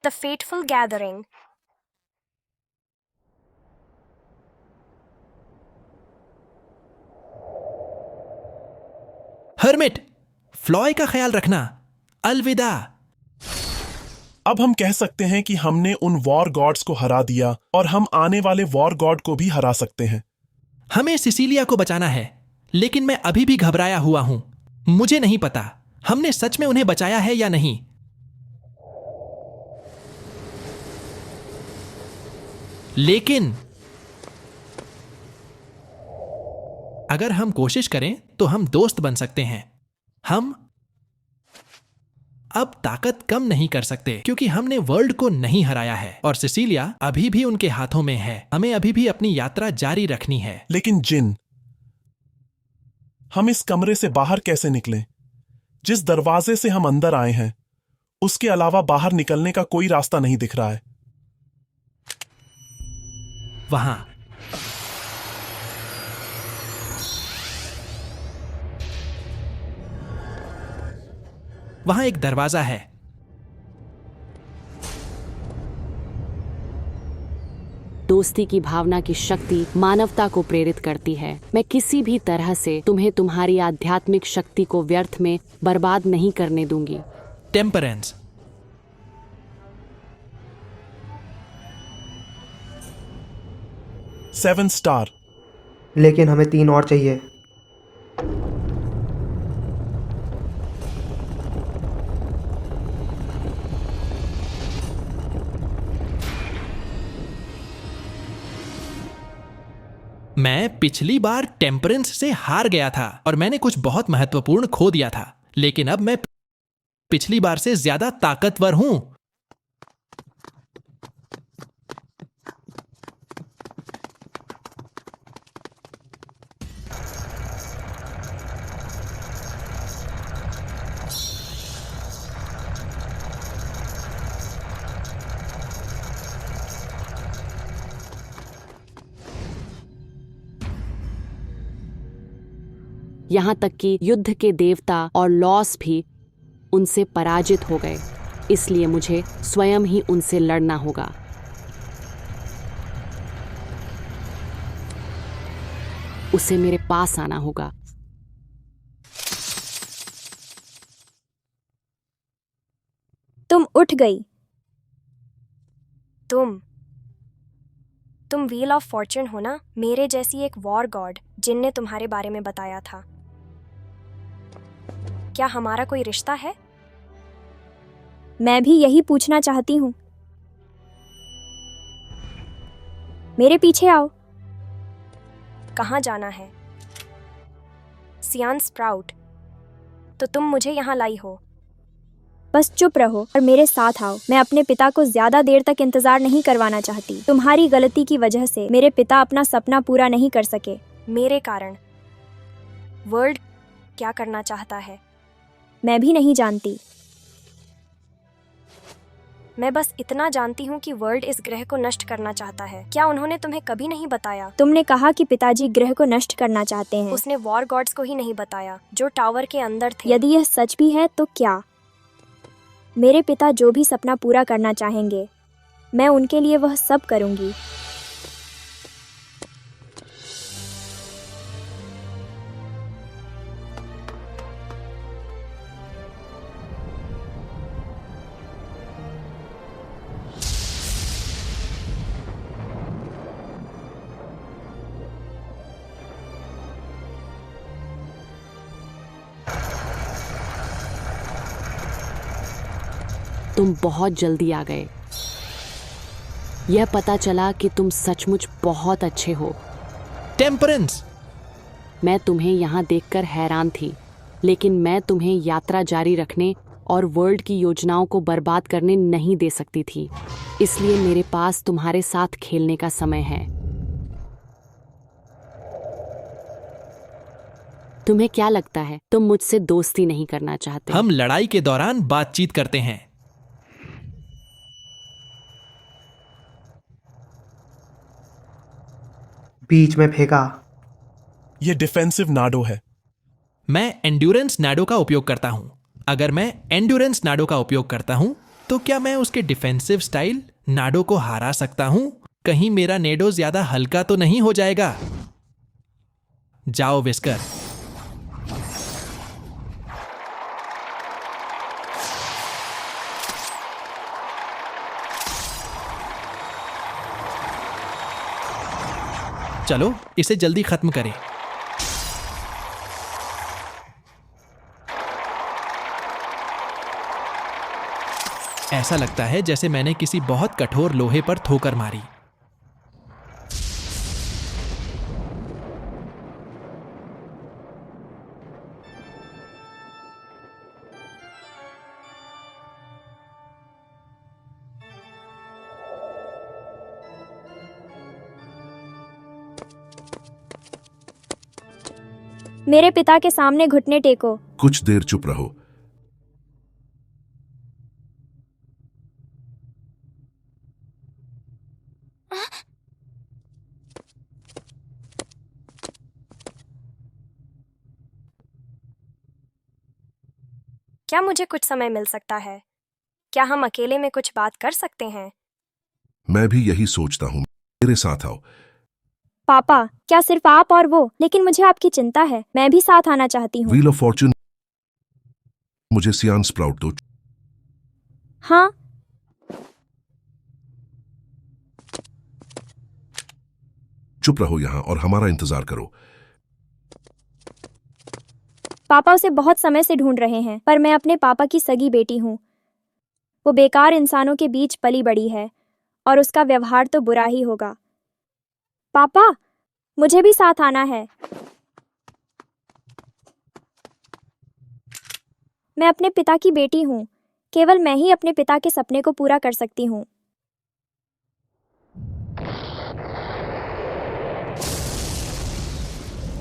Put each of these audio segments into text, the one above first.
The fateful gathering. Hermit, फ्लॉय का ख्याल रखना। अलविदा। अब हम कह सकते हैं कि हमने उन वॉर गॉड्स को हरा दिया और हम आने वाले वॉर गॉड को भी हरा सकते हैं। हमें सिसिलिया को बचाना है, लेकिन मैं अभी भी घबराया हुआ हूं। मुझे नहीं पता हमने सच में उन्हें बचाया है या नहीं। लेकिन अगर हम कोशिश करें तो हम दोस्त बन सकते हैं। हम अब ताकत कम नहीं कर सकते क्योंकि हमने वर्ल्ड को नहीं हराया है और सिसिलिया अभी भी उनके हाथों में है। हमें अभी भी अपनी यात्रा जारी रखनी है। लेकिन जिन, हम इस कमरे से बाहर कैसे निकलें? जिस दरवाजे से हम अंदर आए हैं उसके अलावा बाहर निकलने का कोई रास्ता नहीं दिख रहा है। वहां वहां एक दरवाजा है। दोस्ती की भावना की शक्ति मानवता को प्रेरित करती है। मैं किसी भी तरह से तुम्हें तुम्हारी आध्यात्मिक शक्ति को व्यर्थ में बर्बाद नहीं करने दूंगी। टेम्परेंस। 7 स्टार। लेकिन हमें 3 और चाहिए। मैं पिछली बार टेम्परेंस से हार गया था और मैंने कुछ बहुत महत्वपूर्ण खो दिया था, लेकिन अब मैं पिछली बार से ज्यादा ताकतवर हूं। यहाँ तक कि युद्ध के देवता और लॉस भी उनसे पराजित हो गए, इसलिए मुझे स्वयं ही उनसे लड़ना होगा। उसे मेरे पास आना होगा। तुम उठ गई। तुम व्हील ऑफ फॉर्च्यून हो ना? मेरे जैसी एक वॉर गॉड जिनने तुम्हारे बारे में बताया था। क्या हमारा कोई रिश्ता है? मैं भी यही पूछना चाहती हूँ। मेरे पीछे आओ। कहाँ जाना है? सियान स्प्राउट, तो तुम मुझे यहाँ लाई हो। बस चुप रहो और मेरे साथ आओ। मैं अपने पिता को ज्यादा देर तक इंतजार नहीं करवाना चाहती। तुम्हारी गलती की वजह से मेरे पिता अपना सपना पूरा नहीं कर सके। मेरे कारण वर्ल्ड क्या करना चाहता है? मैं भी नहीं जानती। मैं बस इतना जानती हूँ कि वर्ल्ड इस ग्रह को नष्ट करना चाहता है। क्या उन्होंने तुम्हें कभी नहीं बताया? तुमने कहा कि पिताजी ग्रह को नष्ट करना चाहते हैं। उसने वॉर गॉड्स को ही नहीं बताया जो टावर के अंदर थे। यदि यह सच भी है तो क्या? मेरे पिता जो भी सपना पूरा करना चाहेंगे, मैं उनके लिए वह सब करूंगी। तुम बहुत जल्दी आ गए। यह पता चला कि तुम सचमुच बहुत अच्छे हो। टेम्परेंस। मैं तुम्हें यहाँ देखकर हैरान थी, लेकिन मैं तुम्हें यात्रा जारी रखने और वर्ल्ड की योजनाओं को बर्बाद करने नहीं दे सकती थी। इसलिए मेरे पास तुम्हारे साथ खेलने का समय है। तुम्हें क्या लगता है तुम मुझसे दोस्ती नहीं करना चाहते? हम लड़ाई के दौरान बातचीत करते हैं। बीच में फेंका। ये डिफेंसिव नाडो है। मैं एंड्योरेंस नाडो का उपयोग करता हूं। अगर मैं एंड्योरेंस नाडो का उपयोग करता हूं तो क्या मैं उसके डिफेंसिव स्टाइल नाडो को हरा सकता हूं? कहीं मेरा नेडो ज्यादा हल्का तो नहीं हो जाएगा? जाओ विस्कर। चलो इसे जल्दी खत्म करें। ऐसा लगता है जैसे मैंने किसी बहुत कठोर लोहे पर ठोकर मारी। मेरे पिता के सामने घुटने टेको। कुछ देर चुप रहो। क्या मुझे कुछ समय मिल सकता है? क्या हम अकेले में कुछ बात कर सकते हैं? मैं भी यही सोचता हूँ। मेरे साथ आओ। पापा, क्या सिर्फ आप और वो? लेकिन मुझे आपकी चिंता है। मैं भी साथ आना चाहती हूँ। व्हील ऑफ फॉर्चून, मुझे सियान स्प्राउट दो। हाँ। चुप रहो यहाँ और हमारा इंतजार करो। पापा उसे बहुत समय से ढूंढ रहे हैं, पर मैं अपने पापा की सगी बेटी हूँ। वो बेकार इंसानों के बीच पली बड़ी है और उसका व्यवहार तो बुरा ही होगा। पापा, मुझे भी साथ आना है। मैं अपने पिता की बेटी हूँ। केवल मैं ही अपने पिता के सपने को पूरा कर सकती हूँ।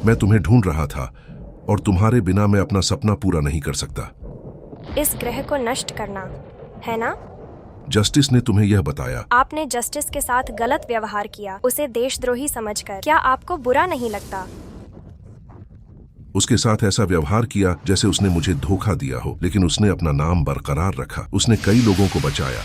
मैं तुम्हें ढूंढ रहा था और तुम्हारे बिना मैं अपना सपना पूरा नहीं कर सकता। इस ग्रह को नष्ट करना, है ना? जस्टिस ने तुम्हें यह बताया। आपने जस्टिस के साथ गलत व्यवहार किया, उसे देशद्रोही समझकर। क्या आपको बुरा नहीं लगता? उसके साथ ऐसा व्यवहार किया जैसे उसने मुझे धोखा दिया हो, लेकिन उसने अपना नाम बरकरार रखा। उसने कई लोगों को बचाया।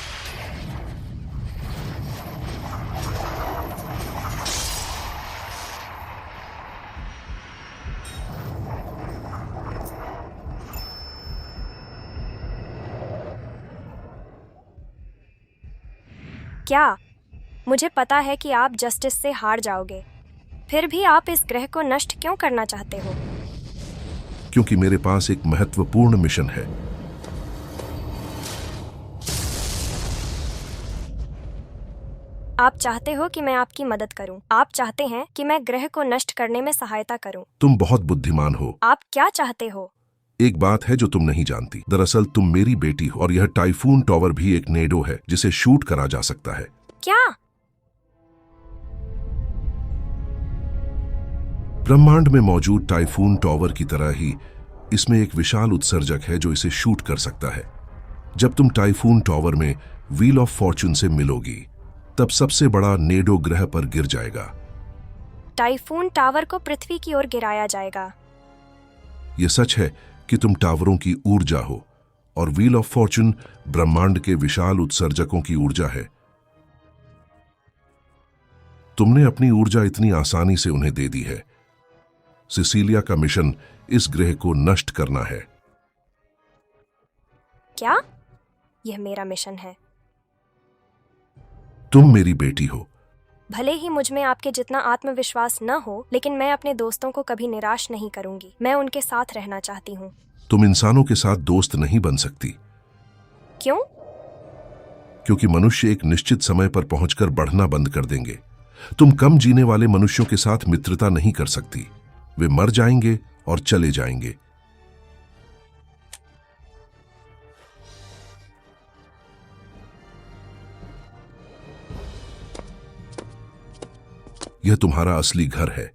क्या? मुझे पता है कि आप जस्टिस से हार जाओगे, फिर भी आप इस ग्रह को नष्ट क्यों करना चाहते हो? क्योंकि मेरे पास एक महत्वपूर्ण मिशन है। आप चाहते हो कि मैं आपकी मदद करूं? आप चाहते हैं कि मैं ग्रह को नष्ट करने में सहायता करूं? तुम बहुत बुद्धिमान हो। आप क्या चाहते हो? एक बात है जो तुम नहीं जानती। दरअसल तुम मेरी बेटी हो और यह टाइफून टॉवर भी एक नेडो है जिसे शूट करा जा सकता है। क्या? ब्रह्मांड में मौजूद टाइफून टॉवर की तरह ही इसमें एक विशाल उत्सर्जक है जो इसे शूट कर सकता है। जब तुम टाइफून टॉवर में व्हील ऑफ फॉर्चून से मिलोगी, तब सबसे बड़ा नेडो ग्रह पर गिर जाएगा। टाइफून टावर को पृथ्वी की ओर गिराया जाएगा। यह सच है कि तुम टावरों की ऊर्जा हो और व्हील ऑफ फॉर्चून ब्रह्मांड के विशाल उत्सर्जकों की ऊर्जा है। तुमने अपनी ऊर्जा इतनी आसानी से उन्हें दे दी है। सिसिलिया का मिशन इस ग्रह को नष्ट करना है। क्या? यह मेरा मिशन है। तुम मेरी बेटी हो। भले ही मुझ में आपके जितना आत्मविश्वास न हो, लेकिन मैं अपने दोस्तों को कभी निराश नहीं करूंगी। मैं उनके साथ रहना चाहती हूँ। तुम इंसानों के साथ दोस्त नहीं बन सकती। क्यों? क्योंकि मनुष्य एक निश्चित समय पर पहुंचकर बढ़ना बंद कर देंगे। तुम कम जीने वाले मनुष्यों के साथ मित्रता नहीं कर सकती। वे मर जाएंगे और चले जाएंगे। यह तुम्हारा असली घर है।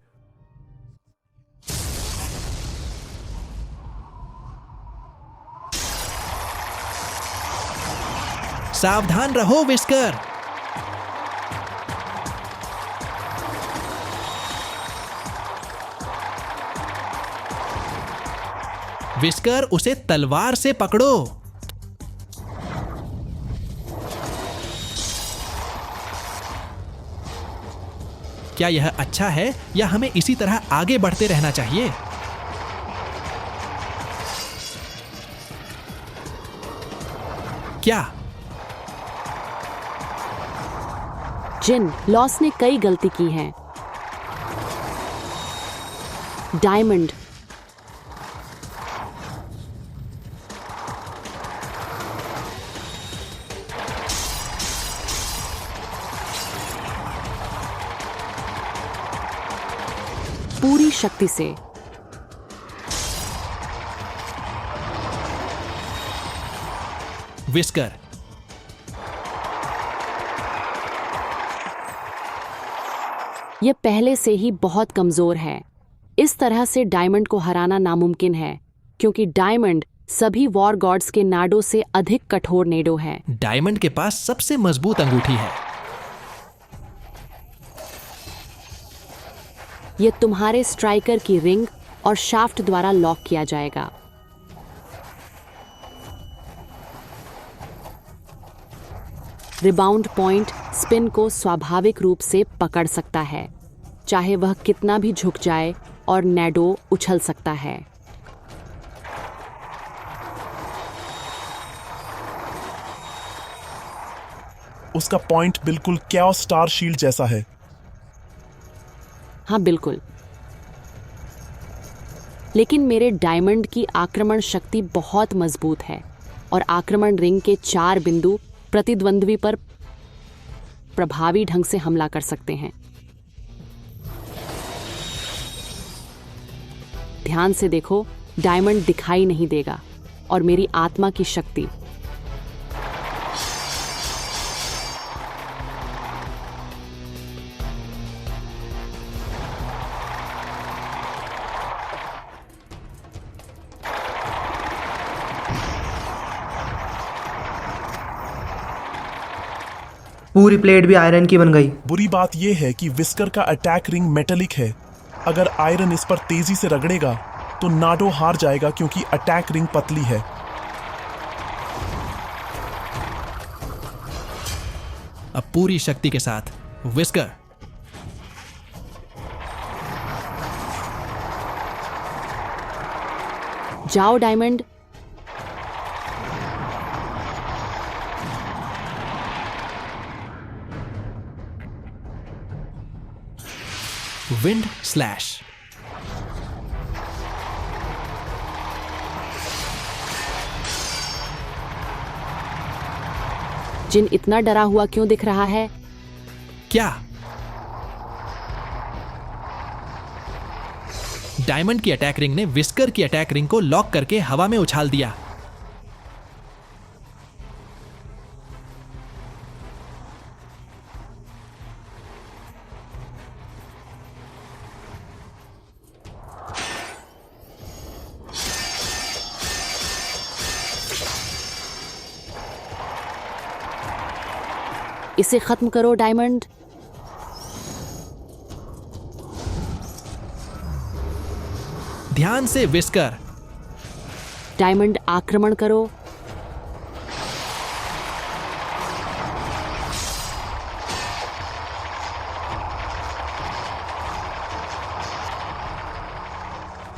सावधान रहो विस्कर। विस्कर, उसे तलवार से पकड़ो। क्या यह अच्छा है या हमें इसी तरह आगे बढ़ते रहना चाहिए? क्या जिन, लॉस ने कई गलती की हैं। डायमंड, पूरी शक्ति से। विस्कर, यह पहले से ही बहुत कमजोर है। इस तरह से डायमंड को हराना नामुमकिन है, क्योंकि डायमंड सभी वॉर गॉड्स के नाडो से अधिक कठोर नेडो है। डायमंड के पास सबसे मजबूत अंगूठी है। यह तुम्हारे स्ट्राइकर की रिंग और शाफ्ट द्वारा लॉक किया जाएगा। रिबाउंड पॉइंट स्पिन को स्वाभाविक रूप से पकड़ सकता है, चाहे वह कितना भी झुक जाए, और नेडो उछल सकता है। उसका पॉइंट बिल्कुल कैओस स्टार शील्ड जैसा है। हाँ बिल्कुल, लेकिन मेरे डायमंड की आक्रमण शक्ति बहुत मजबूत है और आक्रमण रिंग के 4 बिंदु प्रतिद्वंद्वी पर प्रभावी ढंग से हमला कर सकते हैं। ध्यान से देखो, डायमंड दिखाई नहीं देगा और मेरी आत्मा की शक्ति। पूरी प्लेट भी आयरन की बन गई। बुरी बात यह है कि विस्कर का अटैक रिंग मेटेलिक है। अगर आयरन इस पर तेजी से रगड़ेगा तो नाडो हार जाएगा, क्योंकि अटैक रिंग पतली है। अब पूरी शक्ति के साथ विस्कर। जाओ डायमंड। Wind slash. जिन इतना डरा हुआ क्यों दिख रहा है? क्या डायमंड की अटैक रिंग ने विस्कर की अटैक रिंग को लॉक करके हवा में उछाल दिया। इसे खत्म करो डायमंड। ध्यान से विस्कर। डायमंड आक्रमण करो।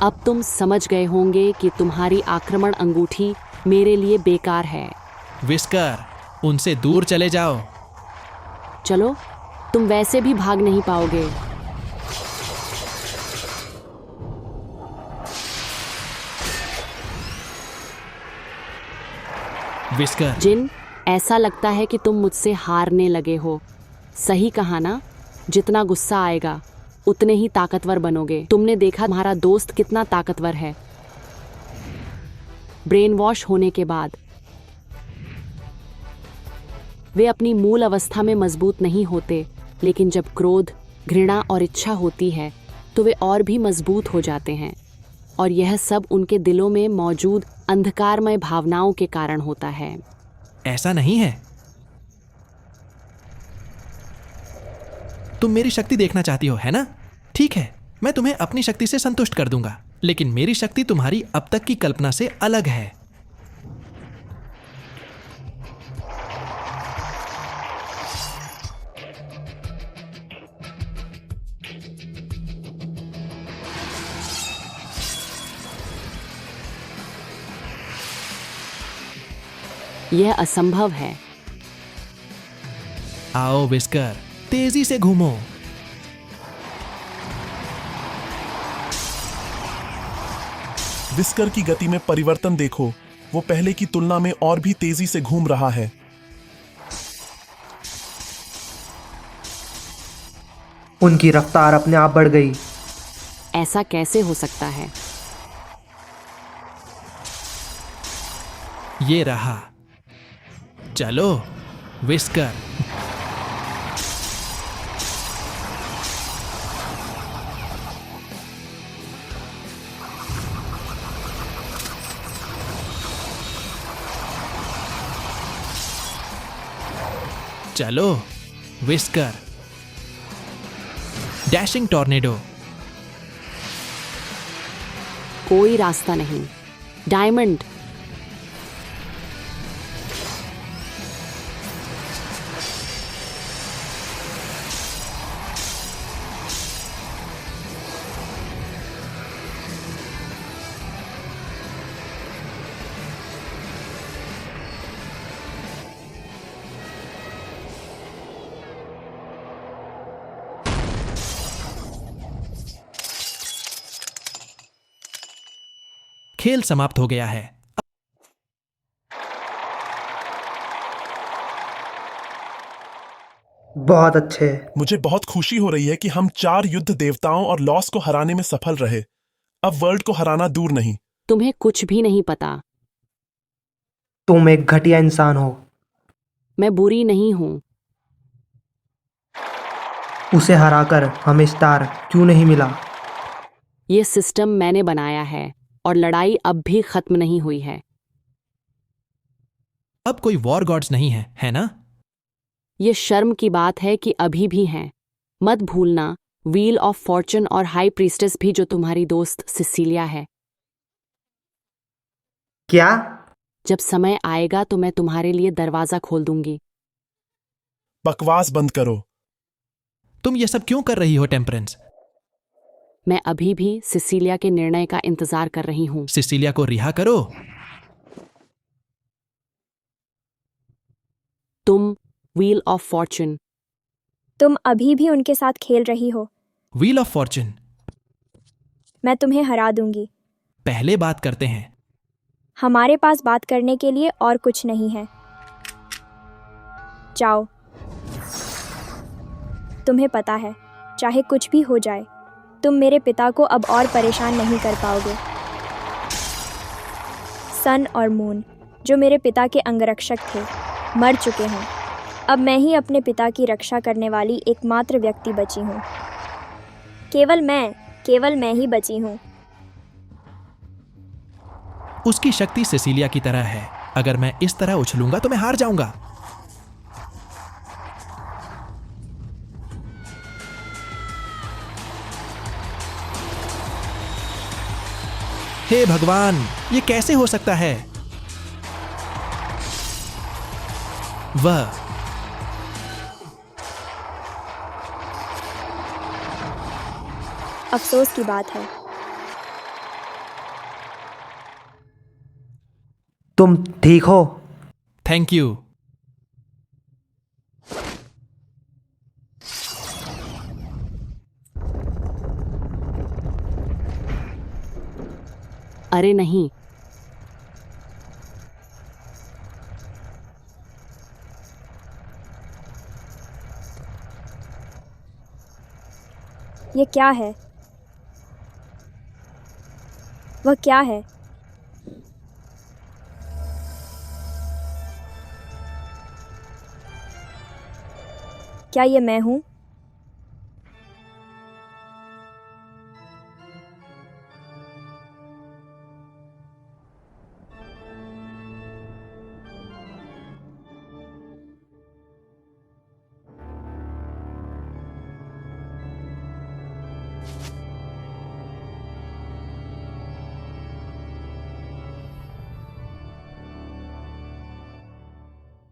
अब तुम समझ गए होंगे कि तुम्हारी आक्रमण अंगूठी मेरे लिए बेकार है। विस्कर, उनसे दूर चले जाओ। चलो, तुम वैसे भी भाग नहीं पाओगे। विस्कर, जिन, ऐसा लगता है कि तुम मुझसे हारने लगे हो। सही कहा ना? जितना गुस्सा आएगा उतने ही ताकतवर बनोगे। तुमने देखा तुम्हारा दोस्त कितना ताकतवर है। ब्रेन वॉश होने के बाद वे अपनी मूल अवस्था में मजबूत नहीं होते, लेकिन जब क्रोध, घृणा और इच्छा होती है तो वे और भी मजबूत हो जाते हैं, और यह सब उनके दिलों में मौजूद अंधकारमय भावनाओं के कारण होता है। ऐसा नहीं है। तुम मेरी शक्ति देखना चाहती हो, है ना? ठीक है, मैं तुम्हें अपनी शक्ति से संतुष्ट कर दूंगा, लेकिन मेरी शक्ति तुम्हारी अब तक की कल्पना से अलग है। यह असंभव है। आओ विस्कर, तेजी से घूमो। विस्कर की गति में परिवर्तन देखो, वो पहले की तुलना में और भी तेजी से घूम रहा है। उनकी रफ्तार अपने आप बढ़ गई। ऐसा कैसे हो सकता है? ये रहा। चलो विस्कर। चलो विस्कर। Dashing tornado. कोई रास्ता नहीं। डायमंड। खेल समाप्त हो गया है। बहुत अच्छे। मुझे बहुत खुशी हो रही है कि हम 4 युद्ध देवताओं और लॉस को हराने में सफल रहे। अब वर्ल्ड को हराना दूर नहीं। तुम्हें कुछ भी नहीं पता। तुम एक घटिया इंसान हो। मैं बुरी नहीं हूं। उसे हराकर हमें स्टार क्यों नहीं मिला? ये सिस्टम मैंने बनाया है और लड़ाई अब भी खत्म नहीं हुई है। अब कोई वॉर गॉड्स नहीं है, है ना? ये शर्म की बात है कि अभी भी हैं। मत भूलना, व्हील ऑफ फॉर्चून और हाई प्रीस्टेस भी जो तुम्हारी दोस्त सिसिलिया है। क्या? जब समय आएगा तो मैं तुम्हारे लिए दरवाजा खोल दूंगी। बकवास बंद करो। तुम ये सब क्यों कर रही हो टेम्परेंस? मैं अभी भी सिसिलिया के निर्णय का इंतजार कर रही हूँ। सिसिलिया को रिहा करो। तुम व्हील ऑफ फॉर्चून। तुम अभी भी उनके साथ खेल रही हो। Wheel of Fortune. मैं तुम्हें हरा दूंगी। पहले बात करते हैं। हमारे पास बात करने के लिए और कुछ नहीं है। जाओ। तुम्हें पता है, चाहे कुछ भी हो जाए, तुम मेरे पिता को अब और परेशान नहीं कर पाओगे। सन और मून, जो मेरे पिता के अंगरक्षक थे, मर चुके हैं। अब मैं ही अपने पिता की रक्षा करने वाली एकमात्र व्यक्ति बची हूँ। केवल मैं ही बची हूँ। उसकी शक्ति सिसिलिया की तरह है। अगर मैं इस तरह उछलूंगा तो मैं हार जाऊंगा। हे भगवान, ये कैसे हो सकता है? वह अफसोस की बात है। तुम ठीक हो? Thank you. अरे नहीं। ये क्या है? वह क्या है? क्या ये मैं हूँ?